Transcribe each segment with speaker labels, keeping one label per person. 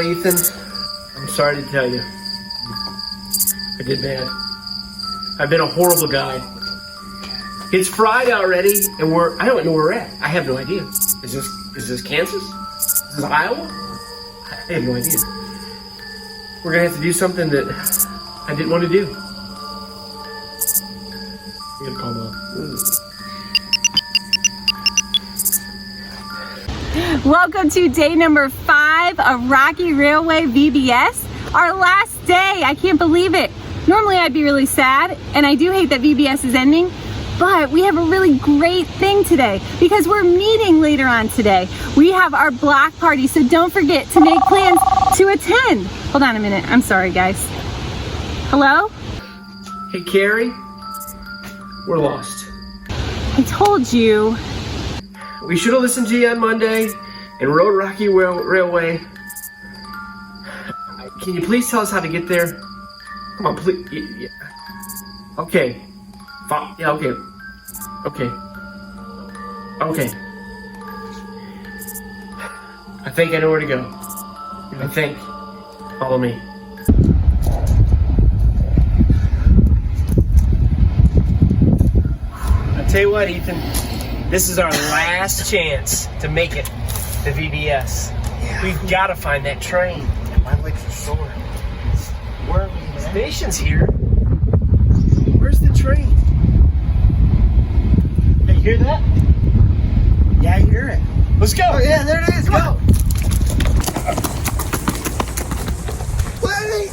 Speaker 1: Ethan, I'm sorry to tell you. I did bad. I've been a horrible guy. It's Friday already, and I don't know where we're at. I have no idea. Is this Kansas? Is this Iowa? I have no idea. We're gonna have to do something that I didn't want to do. I'm gonna call Mom.
Speaker 2: Welcome to day number 5 of Rocky Railway VBS. Our last day, I can't believe it. Normally I'd be really sad, and I do hate that VBS is ending, but we have a really great thing today because we're meeting later on today. We have our block party, so don't forget to make plans to attend. Hold on a minute, I'm sorry guys. Hello?
Speaker 1: Hey Carrie, we're lost.
Speaker 2: I told you.
Speaker 1: We should have listened to you on Monday and rode Rocky Railway. Can you please tell us how to get there? Come on, please. Yeah. Okay. Yeah, okay. Okay. Okay. I think I know where to go. I think. Follow me. I'll tell you what, Ethan. This is our last chance to make it to VBS. Yeah. We've got to find that train.
Speaker 3: My legs are sore. Where are we?
Speaker 1: The station's here. Where's the train? Hey, you hear that?
Speaker 3: Yeah, I hear it.
Speaker 1: Let's go.
Speaker 3: Oh, yeah, there it is.
Speaker 1: Come
Speaker 3: Go.
Speaker 1: on.
Speaker 3: Wait.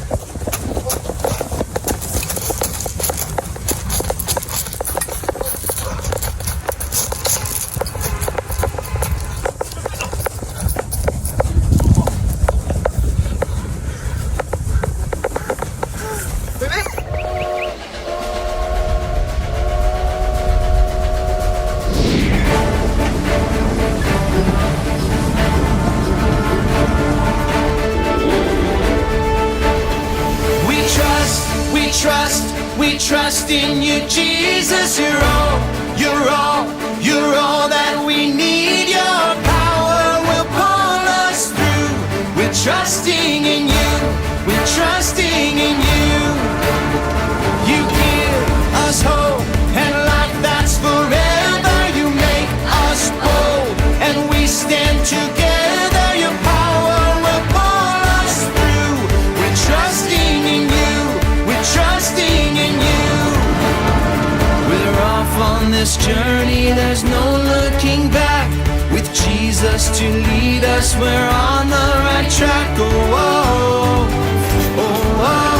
Speaker 4: We trust in you, Jesus. You're all that we need. Your power will pull us through. We're trusting in you. We're trusting in you. You give us hope and life that's forever. You make us bold and we stand together. Your power will pull us through. We're trusting in you. We're trusting in you. We're off on this journey, there's no looking back. With Jesus to lead us, we're on the right track. Oh, oh, oh, oh.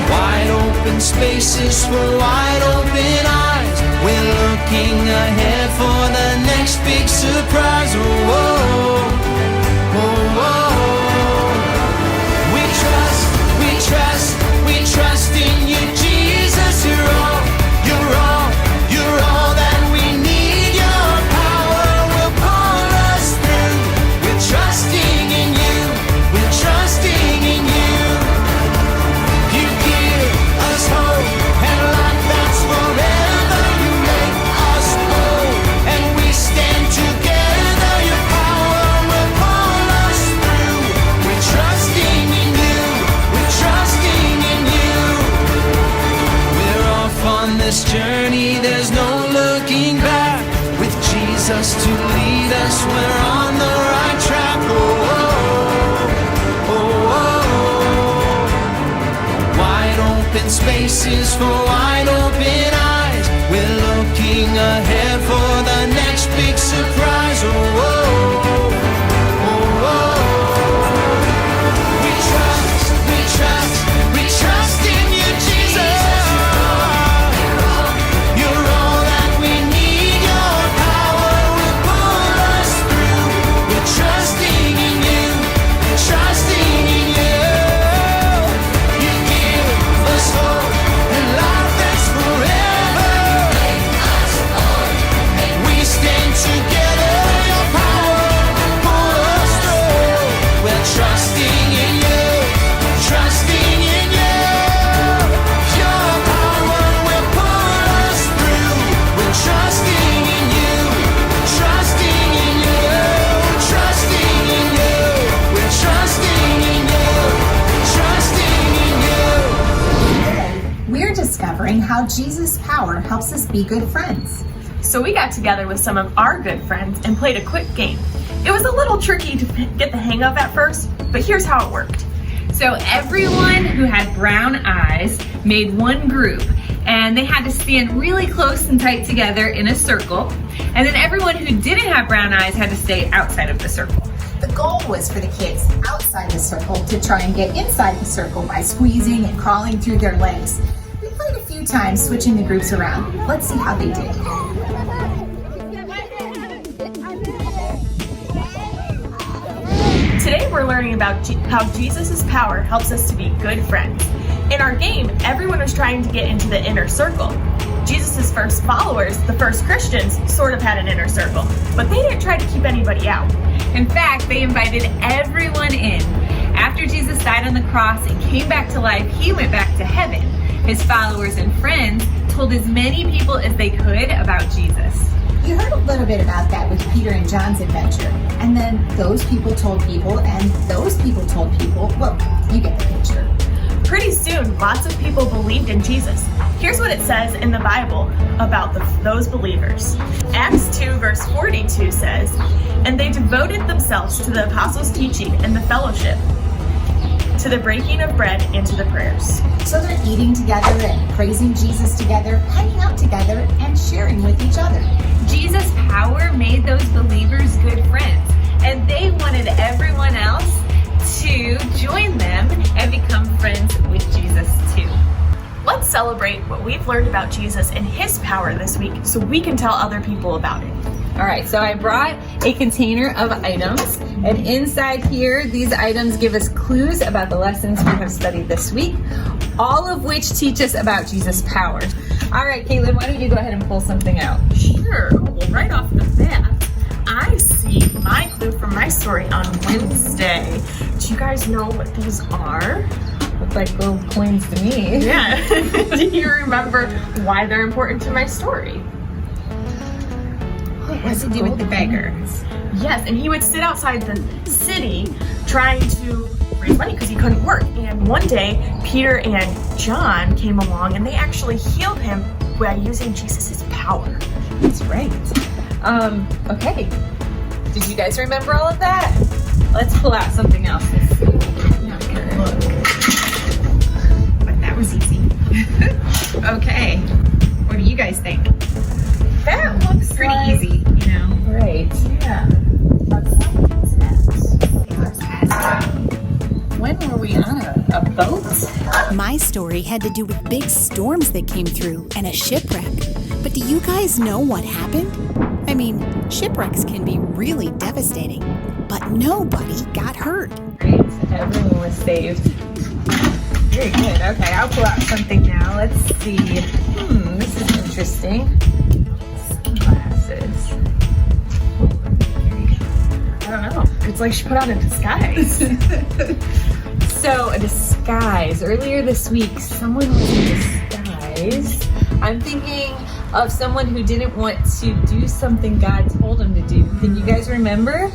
Speaker 4: Wide open spaces for wide open eyes. We're looking ahead for the next big surprise. Oh, oh, oh, oh. We trust in you, Jesus. You're all that we need. Your power will pull us through. We're trusting in you. We're trusting in you. You give us hope and life that's forever. You make us bold and we stand together. Your power will pull us through. We're trusting in you. We're trusting in you. We're off on this journey, there's no looking back. With Jesus to lead us, we're on the right track. Oh, oh, oh, oh. Wide open spaces for wide open eyes. We're looking ahead for the next big surprise. Oh, oh, oh, oh. We trust in you, Jesus. You're all that we need. Your power will pull us through. We're trusting in you. We're trusting in you. You give us hope and life.
Speaker 5: remembering how Jesus' power helps us be good friends.
Speaker 6: So we got together with some of our good friends and played a quick game. It was a little tricky to get the hang of at first, but here's how it worked.
Speaker 2: So everyone who had brown eyes made one group, and they had to stand really close and tight together in a circle. And then everyone who didn't have brown eyes had to stay outside of the circle.
Speaker 5: The goal was for the kids outside the circle to try and get inside the circle by squeezing and crawling through their legs. We played a few times switching the groups around. Let's see how they did.
Speaker 6: Today we're learning about how Jesus' power helps us to be good friends. In our game, everyone was trying to get into the inner circle. Jesus' first followers, the first Christians, sort of had an inner circle, but they didn't try to keep anybody out.
Speaker 2: In fact, they invited everyone in. After Jesus died on the cross and came back to life, he went back to heaven. His followers and friends told as many people as they could about Jesus.
Speaker 5: You heard a little bit about that with Peter and John's adventure. And then those people told people, and those people told people. Well, you get the picture.
Speaker 6: Pretty soon, lots of people believed in Jesus. Here's what it says in the Bible about those believers. Acts 2 verse 42 says, "And they devoted themselves to the apostles' teaching and the fellowship, to the breaking of bread and to the prayers."
Speaker 5: So they're eating together and praising Jesus together, hanging out together, and sharing with each other.
Speaker 2: Jesus' power made those believers good friends, and they wanted everyone else to join them and become friends with Jesus too.
Speaker 6: Let's celebrate what we've learned about Jesus and his power this week so we can tell other people about it.
Speaker 2: All right, so I brought a container of items, and inside here, these items give us clues about the lessons we have studied this week, all of which teach us about Jesus' power. All right, Caitlin, why don't you go ahead and pull something out?
Speaker 6: Sure. Well, right off the bat, I see my clue from my story on Wednesday. Do you guys know what these are?
Speaker 2: Look like little coins to me.
Speaker 6: Yeah. Do you remember why they're important to my story?
Speaker 5: What's to do with the beggar?
Speaker 6: Yes, and he would sit outside the city trying to raise money because he couldn't work. And one day, Peter and John came along and they actually healed him by using Jesus' power.
Speaker 2: That's right. Okay. Did you guys remember all of that? Let's pull out something else.
Speaker 5: Look. But that was easy. Okay. What do you guys think?
Speaker 2: That looks
Speaker 5: Pretty
Speaker 2: like,
Speaker 5: easy, you know.
Speaker 2: Right.
Speaker 6: Yeah.
Speaker 2: When were we on a boat?
Speaker 7: My story had to do with big storms that came through and a shipwreck. But do you guys know what happened? I mean, shipwrecks can be really devastating, but nobody got hurt.
Speaker 2: Great. Everyone was saved. Very good. Okay, I'll pull out something now. Let's see. This is interesting. Sunglasses.
Speaker 6: I don't know. It's like she put on a disguise.
Speaker 2: So, a disguise. Earlier this week, someone was in disguise. I'm thinking of someone who didn't want to do something God told him to do. Can you guys remember?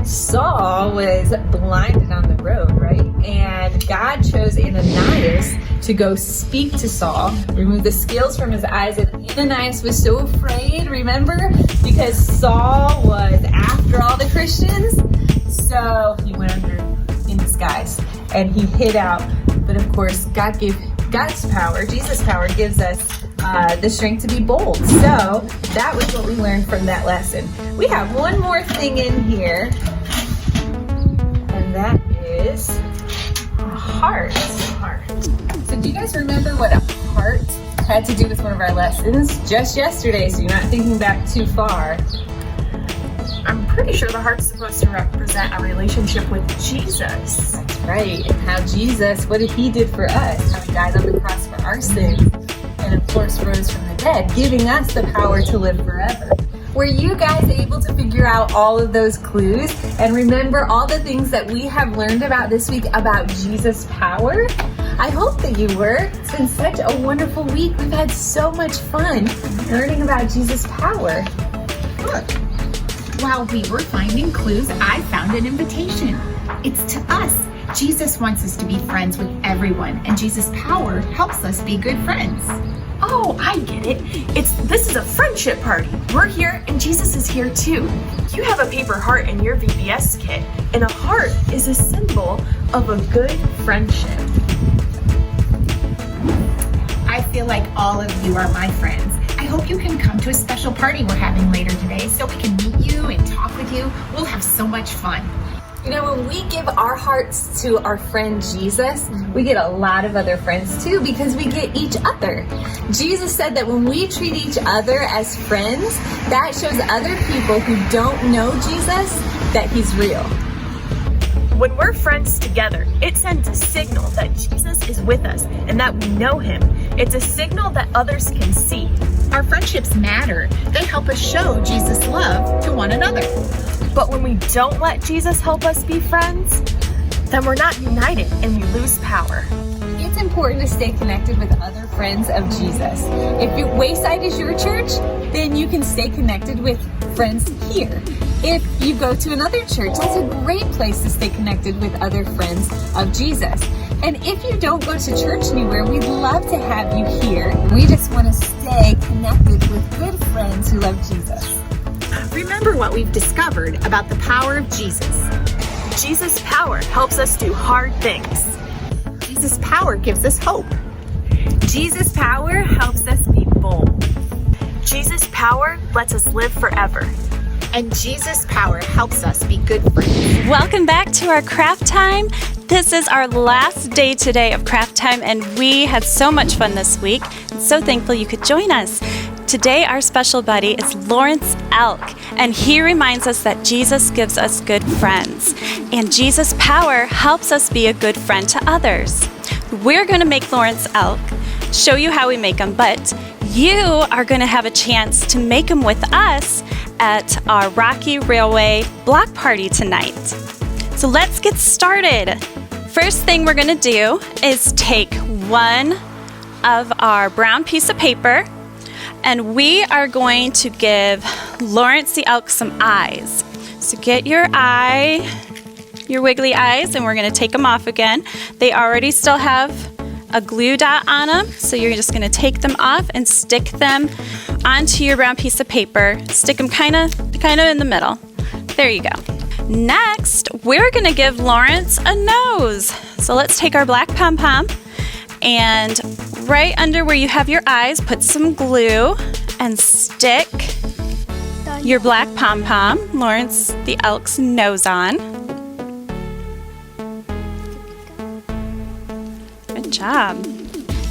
Speaker 2: Saul was blinded on the road, right? And God chose Ananias to go speak to Saul, remove the scales from his eyes, and Ananias was so afraid, remember? Because Saul was after all the Christians. So he went under in disguise and he hid out. But of course, God's power, Jesus' power, gives us the strength to be bold. So that was what we learned from that lesson. We have one more thing in here, and that is a heart. So do you guys remember what a heart had to do with one of our lessons just yesterday? So you're not thinking back too far.
Speaker 6: I'm pretty sure the heart's supposed to represent a relationship with Jesus.
Speaker 2: That's right. And how Jesus, what he did for us, how he died on the cross for our sins, and of course rose from the dead, giving us the power to live forever. Were you guys able to figure out all of those clues and remember all the things that we have learned about this week about Jesus' power? I hope that you were. It's been such a wonderful week. We've had so much fun learning about Jesus' power.
Speaker 5: Look. While we were finding clues, I found an invitation. It's to us. Jesus wants us to be friends with everyone, and Jesus' power helps us be good friends.
Speaker 6: Oh, I get it. This is a friendship party. We're here and Jesus is here too. You have a paper heart in your VBS kit, and a heart is a symbol of a good friendship.
Speaker 5: I feel like all of you are my friends. I hope you can come to a special party we're having later today so we can meet you and talk with you. We'll have so much fun.
Speaker 2: You know, when we give our hearts to our friend Jesus, we get a lot of other friends too because we get each other. Jesus said that when we treat each other as friends, that shows other people who don't know Jesus that he's real.
Speaker 6: When we're friends together, it sends a signal that Jesus is with us and that we know him. It's a signal that others can see.
Speaker 5: Our friendships matter. They help us show Jesus' love to one another.
Speaker 6: But when we don't let Jesus help us be friends, then we're not united and we lose power.
Speaker 2: It's important to stay connected with other friends of Jesus. If Wayside is your church, then you can stay connected with friends here. If you go to another church, that's a great place to stay connected with other friends of Jesus. And if you don't go to church anywhere, we'd love to have you here. We just want to stay connected with good friends who love Jesus.
Speaker 5: Remember what we've discovered about the power of Jesus.
Speaker 6: Jesus' power helps us do hard things.
Speaker 5: Jesus' power gives us hope.
Speaker 2: Jesus' power helps us be bold.
Speaker 6: Jesus' power lets us live forever.
Speaker 5: And Jesus' power helps us be good friends.
Speaker 8: Welcome back to our craft time. This is our last day today of craft time, and we had so much fun this week. I'm so thankful you could join us. Today, our special buddy is Lawrence Elk, and he reminds us that Jesus gives us good friends, and Jesus' power helps us be a good friend to others. We're going to make Lawrence Elk, show you how we make them, but you are going to have a chance to make them with us at our Rocky Railway block party tonight. So let's get started. First thing we're going to do is take one of our brown piece of paper, and we are going to give Lawrence the Elk some eyes. So get your wiggly eyes, and we're going to take them off again. They already still have a glue dot on them, so you're just going to take them off and stick them onto your brown piece of paper. Stick them kind of in the middle. There you go. Next, we're going to give Lawrence a nose. So let's take our black pom-pom, and right under where you have your eyes, put some glue and stick your black pom-pom, Lawrence the Elk's nose on. Good job.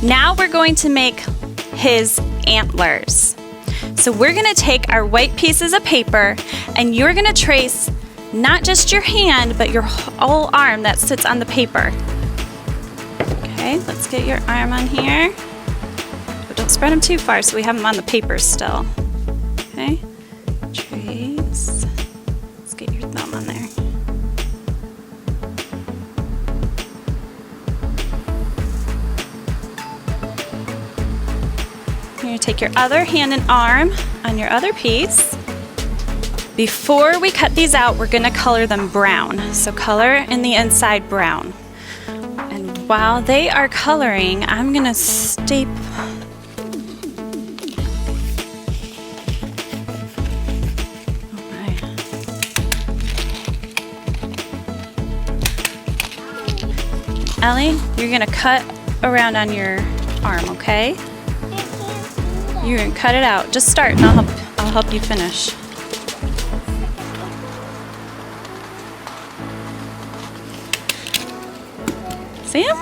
Speaker 8: Now we're going to make his antlers. So we're going to take our white pieces of paper, and you're going to trace not just your hand, but your whole arm that sits on the paper. Okay, let's get your arm on here. But don't spread them too far so we have them on the paper still. Okay, trace. Let's get your thumb on there. You're going to take your other hand and arm on your other piece. Before we cut these out, we're going to color them brown. So color in the inside brown. And while they are coloring, I'm going to staple. Ellie, you're going to cut around on your arm, okay? You're going to cut it out. Just start and I'll help you finish. See him?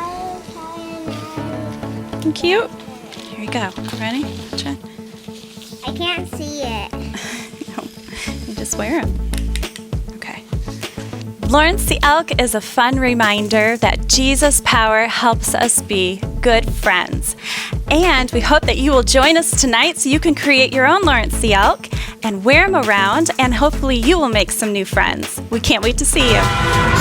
Speaker 8: Cute. Here you go. Ready? Watch it.
Speaker 9: I can't see it.
Speaker 8: No, you just wear them. Okay. Lawrence the Elk is a fun reminder that Jesus' power helps us be good friends. And we hope that you will join us tonight so you can create your own Lawrence the Elk and wear them around, and hopefully you will make some new friends. We can't wait to see you.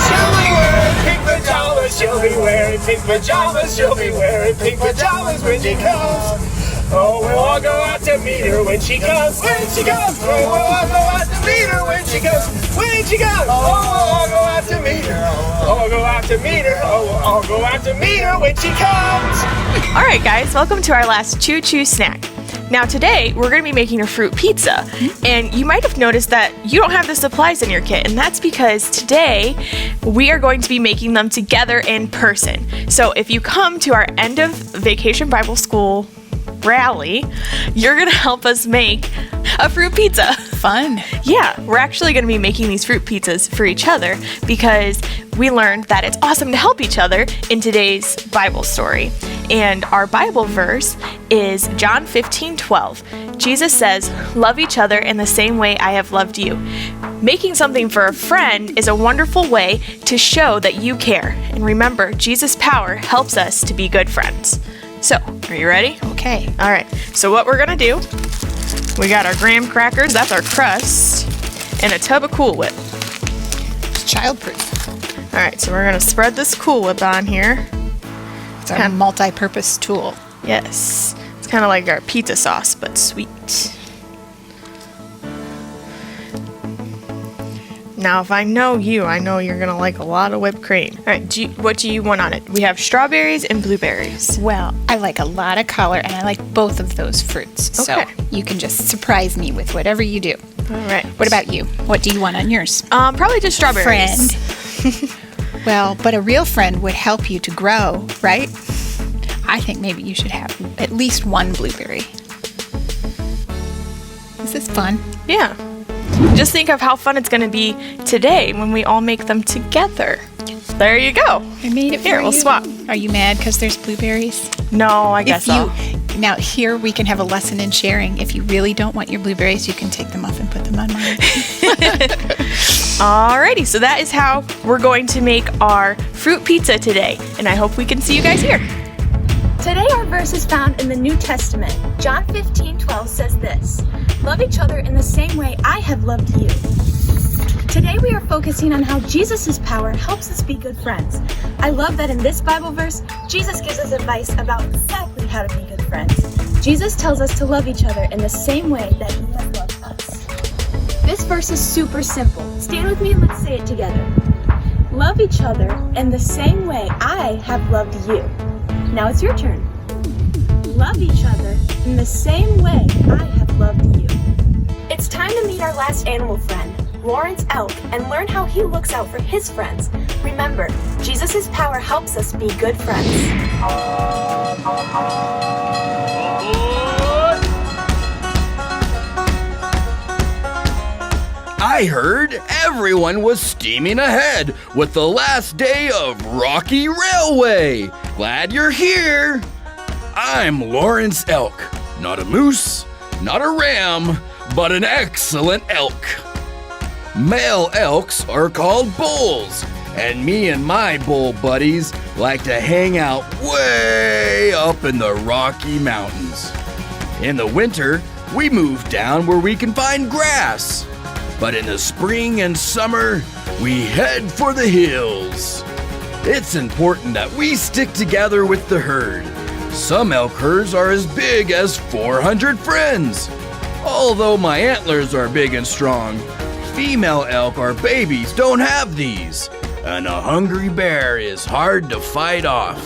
Speaker 4: She'll be wearing pink pajamas, she'll be wearing pink pajamas, she'll be wearing pink pajamas when she comes.
Speaker 1: Oh, we'll all go out to meet her when she comes. When she comes. Oh, we'll all go out to meet her when she comes. When she comes. Oh, we'll all go out to meet her. Oh, we'll go out to meet her. Oh, we'll all go out to meet her when she comes.
Speaker 6: All right, guys, welcome to our last Choo Choo snack. Now today, we're going to be making a fruit pizza, and you might have noticed that you don't have the supplies in your kit, and that's because today we are going to be making them together in person. So if you come to our end of Vacation Bible School rally, you're going to help us make a fruit pizza.
Speaker 7: Fun.
Speaker 6: Yeah, we're actually going to be making these fruit pizzas for each other because we learned that it's awesome to help each other in today's Bible story. And our Bible verse is John 15:12. Jesus says, "Love each other in the same way I have loved you." Making something for a friend is a wonderful way to show that you care. And remember, Jesus' power helps us to be good friends. So, are you ready?
Speaker 7: Okay.
Speaker 6: All right, so what we're gonna do, we got our graham crackers, that's our crust, and a tub of Cool Whip.
Speaker 7: It's childproof.
Speaker 6: All right, so we're gonna spread this Cool Whip on here.
Speaker 7: It's our multi-purpose tool.
Speaker 6: Yes, it's kind of like our pizza sauce, but sweet. Now, if I know you, I know you're gonna like a lot of whipped cream. All right, what do you want on it? We have strawberries and blueberries.
Speaker 7: Well, I like a lot of color, and I like both of those fruits.
Speaker 6: Okay.
Speaker 7: So you can just surprise me with whatever you do.
Speaker 6: All right.
Speaker 7: What about you? What do you want on yours?
Speaker 6: Probably just strawberries.
Speaker 7: Friend. Well, but a real friend would help you to grow, right? I think maybe you should have at least one blueberry. This is fun.
Speaker 6: Yeah. Just think of how fun it's going to be today when we all make them together. There you go.
Speaker 7: I made it for
Speaker 6: Here, we'll
Speaker 7: you.
Speaker 6: swap.
Speaker 7: Are you mad because there's blueberries?
Speaker 6: No, I guess so.
Speaker 7: Now, here we can have a lesson in sharing. If you really don't want your blueberries, you can take them off and put them on mine.
Speaker 6: Alrighty, so that is how we're going to make our fruit pizza today. And I hope we can see you guys here.
Speaker 2: Today our verse is found in the New Testament. John 15:12 says this, "Love each other in the same way I have loved you." Today we are focusing on how Jesus' power helps us be good friends. I love that in this Bible verse, Jesus gives us advice about exactly how to be good friends. Jesus tells us to love each other in the same way that he has loved us. This verse is super simple. Stand with me and let's say it together. Love each other in the same way I have loved you. Now it's your turn. Love each other in the same way I have loved you. It's time to meet our last animal friend, Lawrence Elk, and learn how he looks out for his friends. Remember, Jesus' power helps us be good friends.
Speaker 10: I heard everyone was steaming ahead with the last day of Rocky Railway. Glad you're here. I'm Lawrence Elk. Not a moose, not a ram, but an excellent elk. Male elks are called bulls, and me and my bull buddies like to hang out way up in the Rocky Mountains. In the winter, we move down where we can find grass. But in the spring and summer, we head for the hills. It's important that we stick together with the herd. Some elk herds are as big as 400 friends. Although my antlers are big and strong, female elk or babies don't have these, and a hungry bear is hard to fight off.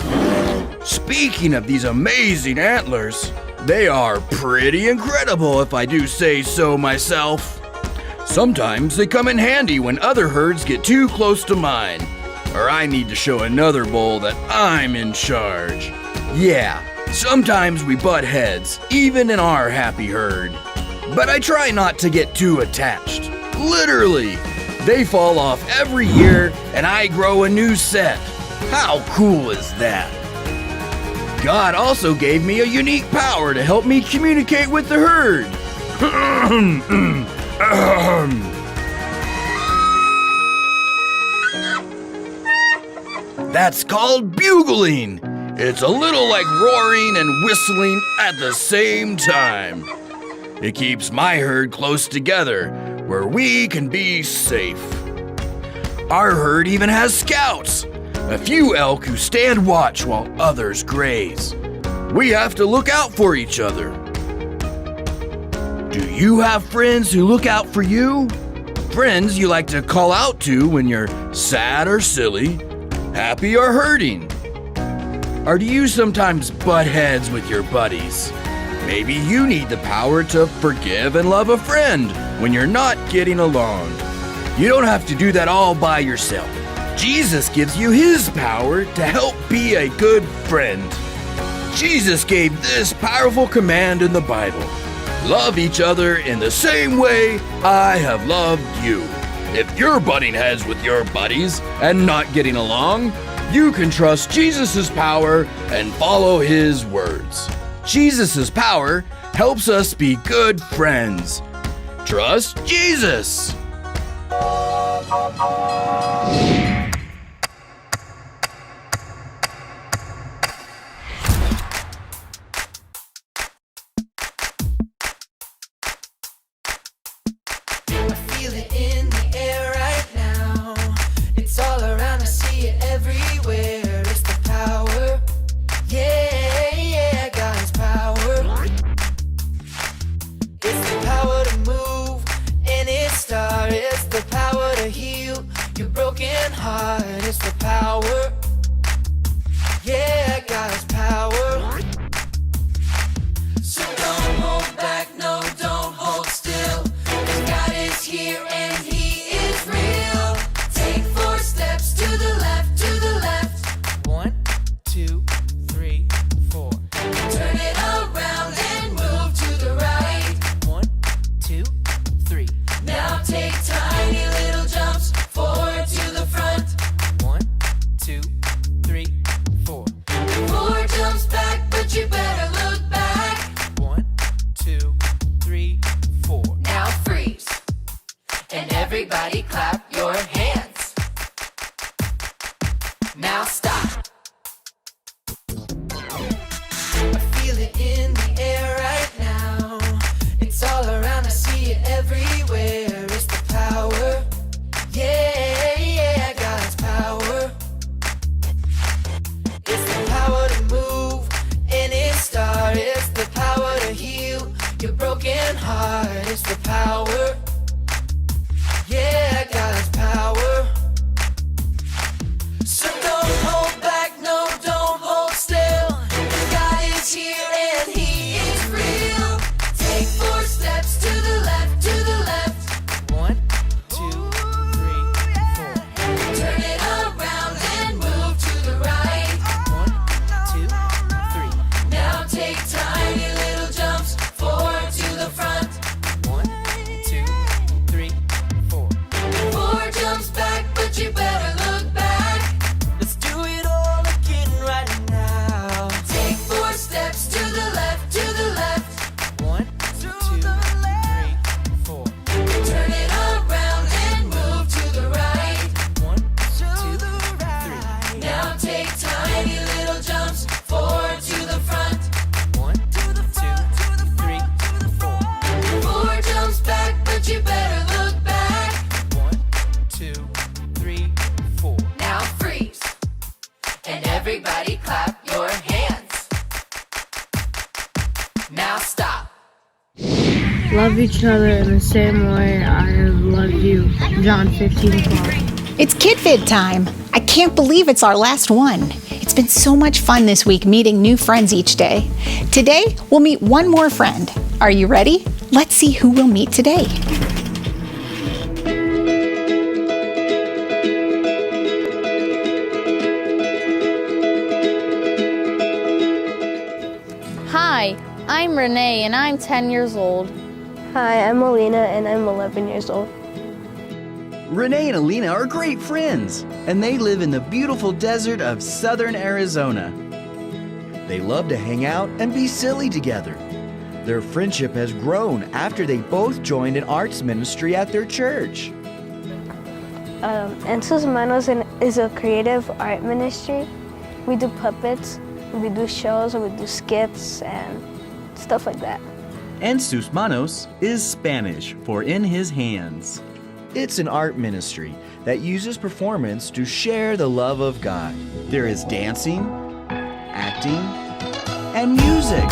Speaker 10: Speaking of these amazing antlers, they are pretty incredible if I do say so myself. Sometimes they come in handy when other herds get too close to mine, or I need to show another bull that I'm in charge. Yeah, sometimes we butt heads, even in our happy herd. But I try not to get too attached. Literally, they fall off every year and I grow a new set. How cool is that? God also gave me a unique power to help me communicate with the herd. That's called bugling. It's a little like roaring and whistling at the same time. It keeps my herd close together where we can be safe. Our herd even has scouts, a few elk who stand watch while others graze. We have to look out for each other. Do you have friends who look out for you? Friends you like to call out to when you're sad or silly, happy or hurting? Or do you sometimes butt heads with your buddies? Maybe you need the power to forgive and love a friend when you're not getting along. You don't have to do that all by yourself. Jesus gives you his power to help be a good friend. Jesus gave this powerful command in the Bible. Love each other in the same way I have loved you. If you're butting heads with your buddies and not getting along, you can trust Jesus' power and follow his words. Jesus' power helps us be good friends. Trust Jesus.
Speaker 4: Feel it in the air right now. It's all around, I see it everywhere. It's the power. Yeah, God's power. It's the power to move any star. It's the power to heal your broken heart. It's the power. Yeah, God's power. So don't hold back, no, don't hold still. 'Cause God is here and he is real. Take 4 steps to the left, to the left. 1, 2, 3, 4. Turn it around and move to the right. 1, 2, 3. Now take tiny little jumps forward to the front. 1, 2, 3, 4. 4 jumps back, but you better look back. 1, 2, 3, 4. Now freeze. And everybody clap your hands. Now stop. I feel it in the air right now. It's all around, I see it everywhere. It's the power. Yeah, God's power. It's the power to move any star. It's the power to heal your broken heart. It's the power. Yeah, God's power. So don't hold back, no, don't hold still. God is here and he is real. Take 4 steps to the left, to the left. 1, 2, 3, 4. Turn it around and move to the right. 1, 2, 3. Now take tiny little jumps forward to the front. 1, 2, 3, 4. 4 jumps back, but you better look back. Let's do it all again right now. Take 4 steps to the left, to the left. 1, 2, 3, 4. Turn it around and move to the right. 1, 2, 3. Now take tiny little jumps forward to the front. 1, 2, 3, 4. 4 jumps back, but you better look back. 1, 2, 3, 4. Now freeze. And everybody clap your hands. Now stop.
Speaker 11: Love each other in the same way I have loved you. John 15:12.
Speaker 7: It's KidVid time. I can't believe it's our last one. It's been so much fun this week meeting new friends each day. Today, we'll meet one more friend. Are you ready? Let's see who we'll meet today.
Speaker 11: Hi, I'm Renee and I'm 10 years old.
Speaker 9: Hi, I'm Alina and I'm 11 years old.
Speaker 12: Renee and Alina are great friends, and they live in the beautiful desert of southern Arizona. They love to hang out and be silly together. Their friendship has grown after they both joined an arts ministry at their church.
Speaker 9: En sus manos is a creative art ministry. We do puppets, we do shows, we do skits and stuff like that.
Speaker 12: En sus manos is Spanish for in his hands. It's an art ministry that uses performance to share the love of God. There is dancing, acting, and music.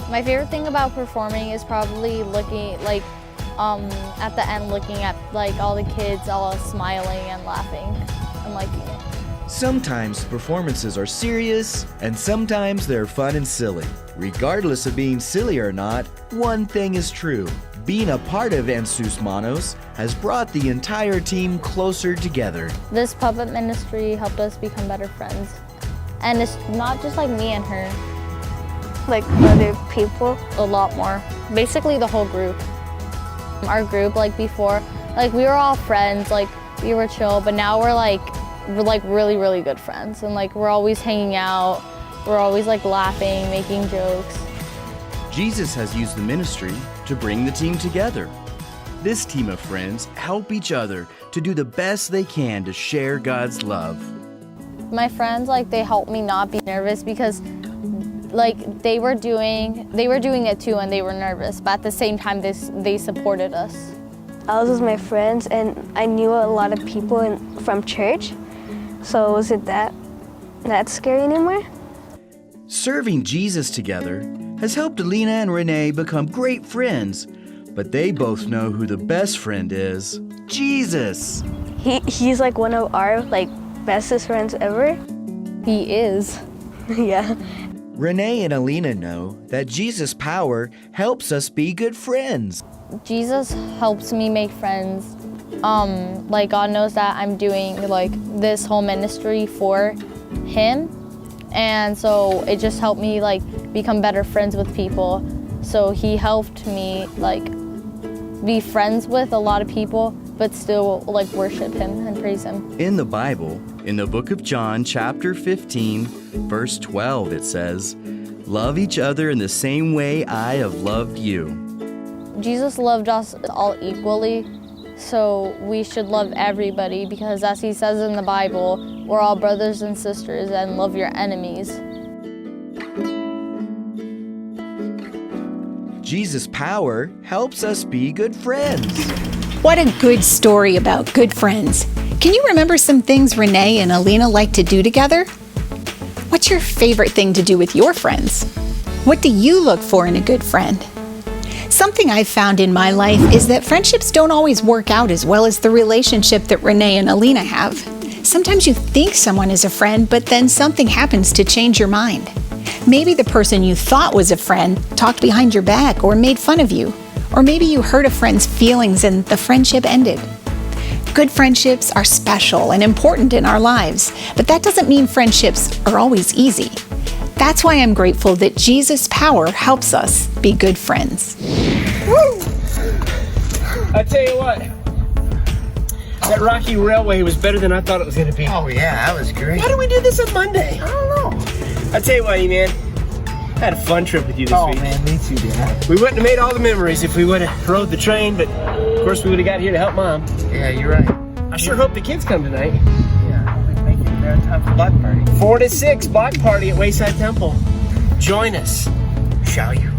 Speaker 9: My favorite thing about performing is probably looking at the end, looking at all the kids all smiling and laughing and liking it.
Speaker 12: Sometimes performances are serious, and sometimes they're fun and silly. Regardless of being silly or not, one thing is true. Being a part of En Sus Manos has brought the entire team closer together.
Speaker 9: This puppet ministry helped us become better friends. And it's not just me and her. Other people, a lot more. Basically the whole group. Our group, before, we were all friends, we were chill, but now we're really, really good friends. And we're always hanging out, we're always laughing, making jokes.
Speaker 12: Jesus has used the ministry to bring the team together. This team of friends help each other to do the best they can to share God's love.
Speaker 9: My friends, they help me not be nervous because they were doing it too and they were nervous, but at the same time they supported us.
Speaker 13: I was with my friends and I knew a lot of people from church, so was it that scary anymore?
Speaker 12: Serving Jesus together has helped Alina and Renee become great friends, but they both know who the best friend is: Jesus.
Speaker 13: He's one of our bestest friends ever.
Speaker 9: He is.
Speaker 13: Yeah.
Speaker 12: Renee and Alina know that Jesus' power helps us be good friends.
Speaker 9: Jesus helps me make friends. God knows that I'm doing this whole ministry for him. And so it just helped me become better friends with people. So he helped me be friends with a lot of people, but still worship him and praise him.
Speaker 12: In the Bible, in the book of John, chapter 15, verse 12, it says, "Love each other in the same way I have loved you."
Speaker 9: Jesus loved us all equally, so we should love everybody because as he says in the Bible, we're all brothers and sisters and love your enemies.
Speaker 12: Jesus' power helps us be good friends.
Speaker 7: What a good story about good friends. Can you remember some things Renee and Alina like to do together? What's your favorite thing to do with your friends? What do you look for in a good friend? Something I've found in my life is that friendships don't always work out as well as the relationship that Renee and Alina have. Sometimes you think someone is a friend, but then something happens to change your mind. Maybe the person you thought was a friend talked behind your back or made fun of you. Or maybe you hurt a friend's feelings and the friendship ended. Good friendships are special and important in our lives, but that doesn't mean friendships are always easy. That's why I'm grateful that Jesus' power helps us be good friends.
Speaker 1: I tell you what, that Rocky Railway was better than I thought it was going to be.
Speaker 3: Oh yeah, that was great.
Speaker 1: Why did we do this on Monday?
Speaker 3: I don't know.
Speaker 1: I tell you what, man, I had a fun trip with you this week.
Speaker 3: Oh man, me too, Dad.
Speaker 1: We wouldn't have made all the memories if we would have rode the train, but of course we would have got here to help Mom.
Speaker 3: Yeah, you're right.
Speaker 1: I sure hope the kids come tonight.
Speaker 3: Yeah, I'll be making it there in time for block party.
Speaker 1: 4 to 6 block party at Wayside Temple. Join us.
Speaker 3: Shall you?